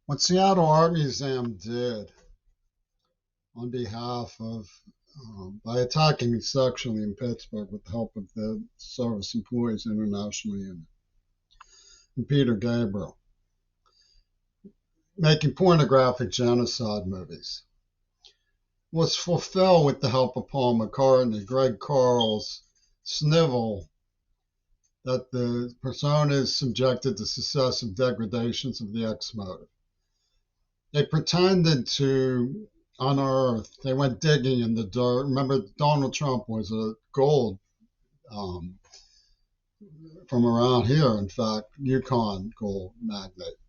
What Seattle Art Museum did on behalf of, by attacking me sexually in Pittsburgh with the help of the Service Employees International Union and Peter Gabriel, making pornographic genocide movies, was fulfilled with the help of Paul McCartney, Greg Carl's snivel that the persona is subjected to successive degradations of the X motive. They pretended to unearth, they went digging in the dirt. Remember, Donald Trump was a gold um, from around here, in fact, Yukon gold magnate.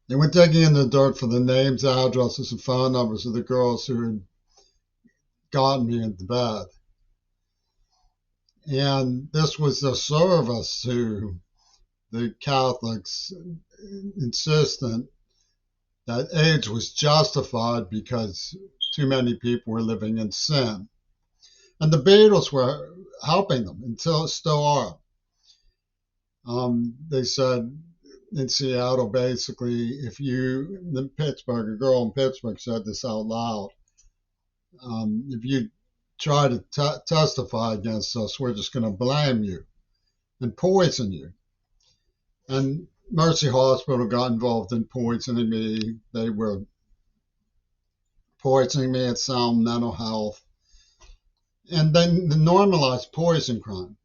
They went digging in the dirt for the names, addresses, and phone numbers of the girls who had gotten me into bed. And this was a service to the Catholics insistent that AIDS was justified because too many people were living in sin. And the Beatles were helping them until still are. They said in Seattle, basically, if you, in Pittsburgh, a girl in Pittsburgh said this out loud, if you try to testify against us, we're just going to blame you and poison you. And Mercy Hospital got involved in poisoning me. They were poisoning me at Sound Mental Health. And then they normalized poison crime.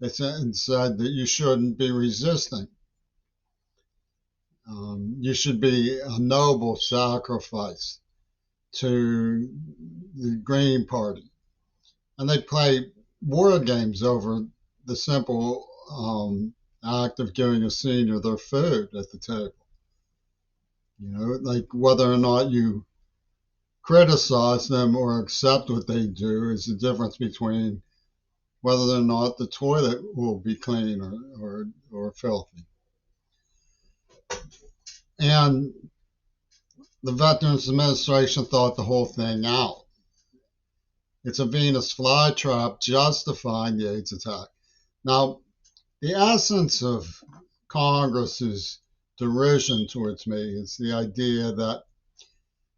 They said that you shouldn't be resisting. You should be a noble sacrifice to the Green Party. And they play war games over the simple act of giving a senior their food at the table. You know, like whether or not you criticize them or accept what they do is the difference between whether or not the toilet will be clean or filthy. And the Veterans Administration thought the whole thing out. It's a Venus flytrap justifying the AIDS attack. Now, the essence of Congress's derision towards me is the idea that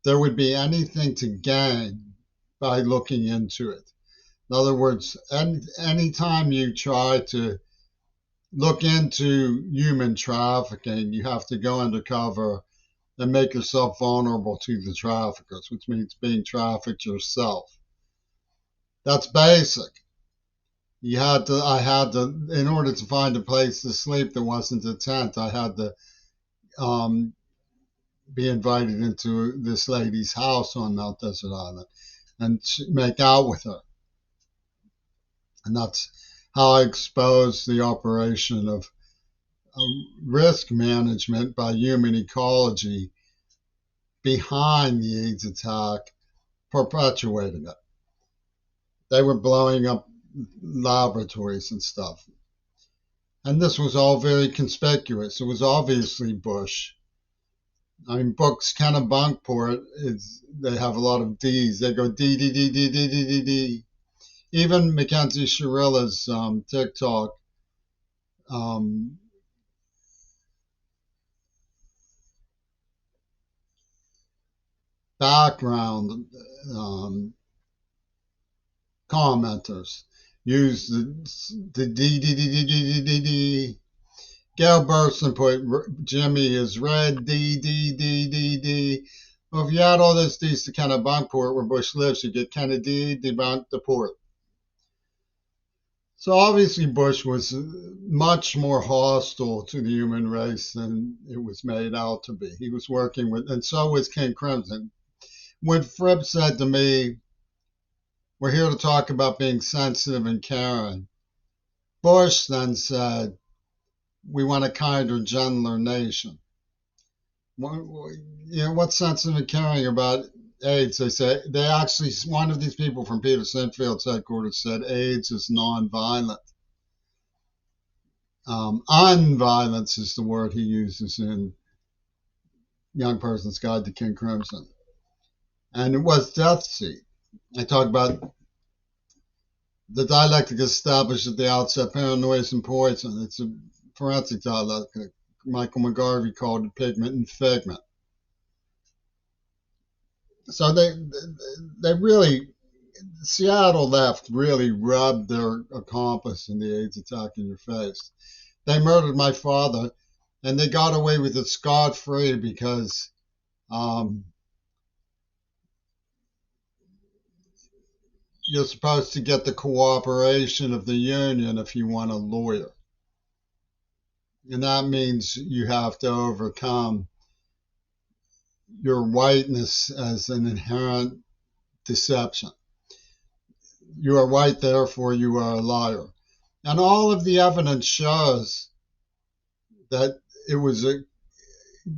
there would be anything to gain by looking into it. In other words, any time you try to look into human trafficking, you have to go undercover and make yourself vulnerable to the traffickers, which means being trafficked yourself. That's basic. I had to, in order to find a place to sleep that wasn't a tent, I had to be invited into this lady's house on Mount Desert Island and make out with her. And that's how I exposed the operation of risk management by human ecology behind the AIDS attack, perpetuating it. They were blowing up laboratories and stuff. And this was all very conspicuous. It was obviously Bush. I mean, books Kennebunkport, they have a lot of D's. They go D, D, D, D, D, D, D, D. Even Mackenzie Sharilla's TikTok background commenters use the D, D, D, D, D, D, D, D. Gail Burstyn put Jimmy is red, D, D, D, D, D. Well, if you add all those D's to Kennebunkport, where Bush lives, you get Kennedy, Debunkport. So obviously Bush was much more hostile to the human race than it was made out to be. He was working with, and so was King Crimson. When Fripp said to me, we're here to talk about being sensitive and caring, Bush then said, we want a kinder, gentler nation. What's sensitive and caring about AIDS? They actually, one of these people from Peter Sinfield's headquarters said AIDS is non-violent. Unviolence is the word he uses in Young Person's Guide to King Crimson. And it was Death Seat. I talk about the dialectic established at the outset, paranoia and poison. It's a forensic dialectic Michael McGarvey called it pigment and figment. So they really, Seattle left really rubbed their accomplice in the AIDS attack in your face. They murdered my father, and they got away with it scot-free because um, you're supposed to get the cooperation of the union if you want a lawyer. And that means you have to overcome your whiteness as an inherent deception. You are white, therefore you are a liar. And all of the evidence shows that it was a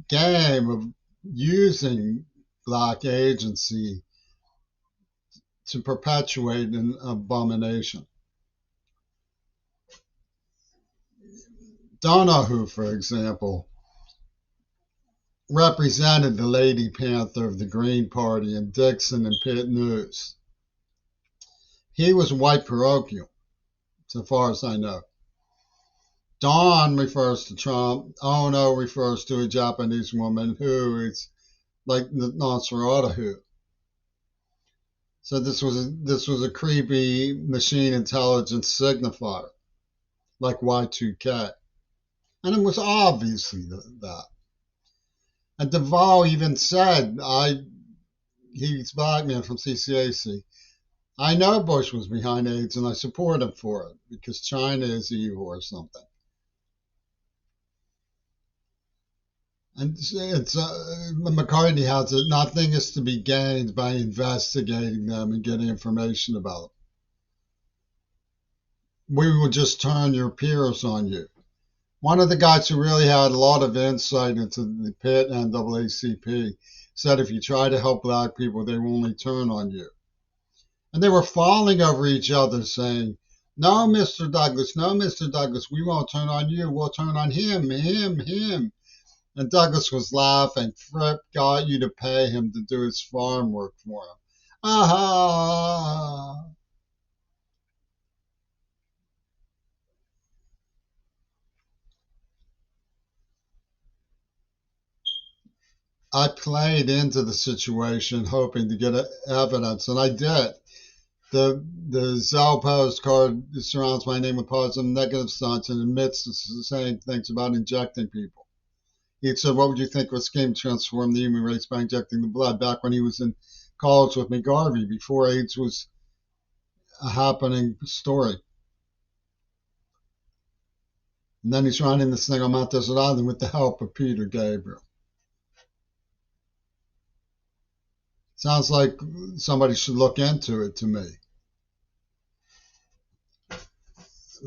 game of using black agency to perpetuate an abomination. Donahue, for example, represented the Lady Panther of the Green Party in Dixon and Pitt News. He was white parochial, so far as I know. Don refers to Trump. Ono refers to a Japanese woman who is like Nosferatu. So this was a creepy machine intelligence signifier, like Y2K. And it was obviously that. And Duvall even said, he's a black man from CCAC. I know Bush was behind AIDS and I support him for it because China is evil or something. And McCartney has it. Nothing is to be gained by investigating them and getting information about them. We will just turn your peers on you. One of the guys who really had a lot of insight into the Pitt NAACP said if you try to help black people, they will only turn on you. And they were falling over each other saying, no, Mr. Douglas, no, Mr. Douglas, we won't turn on you. We'll turn on him. And Douglas was laughing. Fripp got you to pay him to do his farm work for him. Aha! I played into the situation hoping to get evidence, and I did. The Zell postcard surrounds my name with positive and negative signs and admits the same things about injecting people. He said, what would you think of a scheme to transform the human race by injecting the blood? Back when he was in college with McGarvey, before AIDS was a happening story. And then he's running this thing on Mount Desert Island with the help of Peter Gabriel. Sounds like somebody should look into it to me.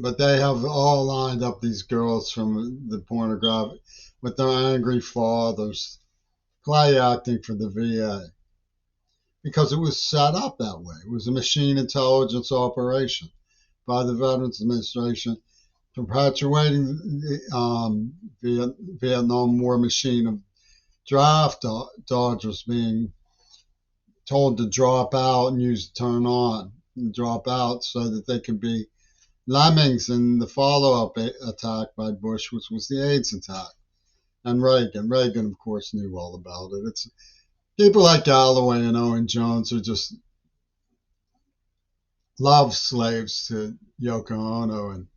But they have all lined up these girls from the pornographic with their angry fathers play acting for the VA because it was set up that way. It was a machine intelligence operation by the Veterans Administration perpetuating the Vietnam War machine of draft dodgers being told to drop out and use turn on and drop out so that they could be lemmings in the follow-up attack by Bush, which was the AIDS attack. And Reagan, of course, knew all about it. It's people like Galloway and Owen Jones are just love slaves to Yoko Ono and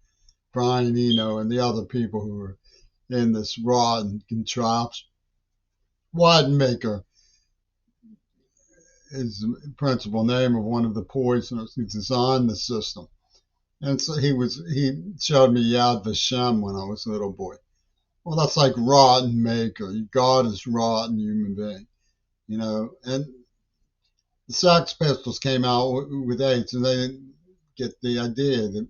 Brian Eno and the other people who are in this rotten contraption. Wattenmaker is the principal name of one of the poisoners who designed the system. And so he showed me Yad Vashem when I was a little boy. Well, that's like rotten maker. God is rotten human being, you know. And the Sex Pistols came out with AIDS, and they didn't get the idea that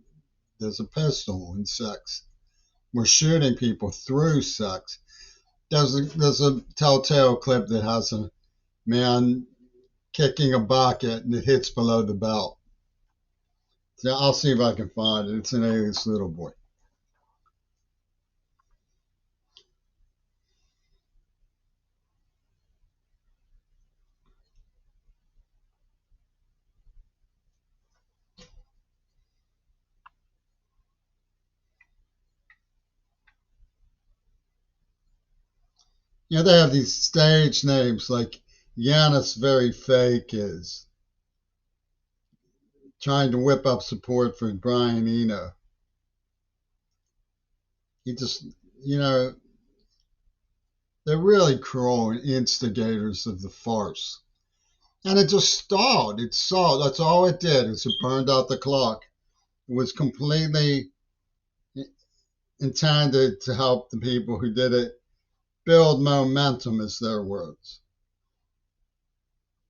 there's a pistol in sex. We're shooting people through sex. There's a telltale clip that has a man kicking a bucket and it hits below the belt. So I'll see if I can find it. It's an Alias Little Boy. You know, they have these stage names like Yanis Very Fake is trying to whip up support for Brian Eno. He just, you know, they're really cruel instigators of the farce. And it just stalled. It stalled. That's all it did. Is it burned out the clock. It was completely intended to help the people who did it build momentum, is their words.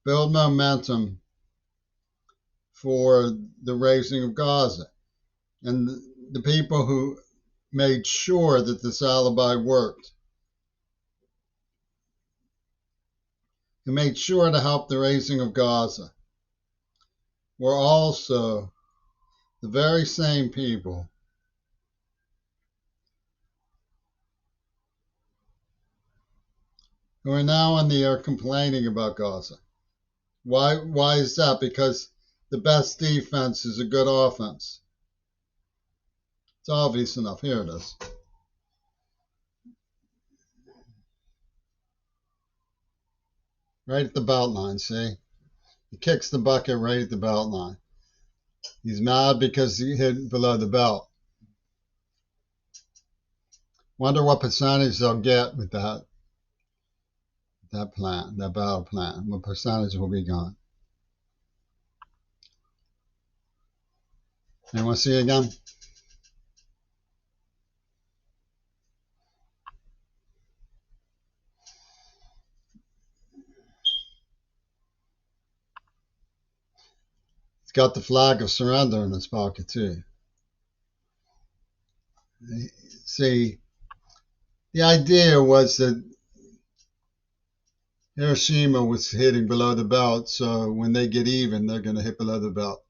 Build momentum for the raising of Gaza. And the people who made sure that this alibi worked, who made sure to help the raising of Gaza, were also the very same people who are now on the air complaining about Gaza. Why is that? Because the best defense is a good offense. It's obvious enough. Here it is. Right at the belt line, see? He kicks the bucket right at the belt line. He's mad because he hit below the belt. Wonder what percentage they'll get with that plan, that battle plan. What percentage will be gone? Anyone see it again? It's got the flag of surrender in its pocket too. See, the idea was that Hiroshima was hitting below the belt, so when they get even, they're going to hit below the belt.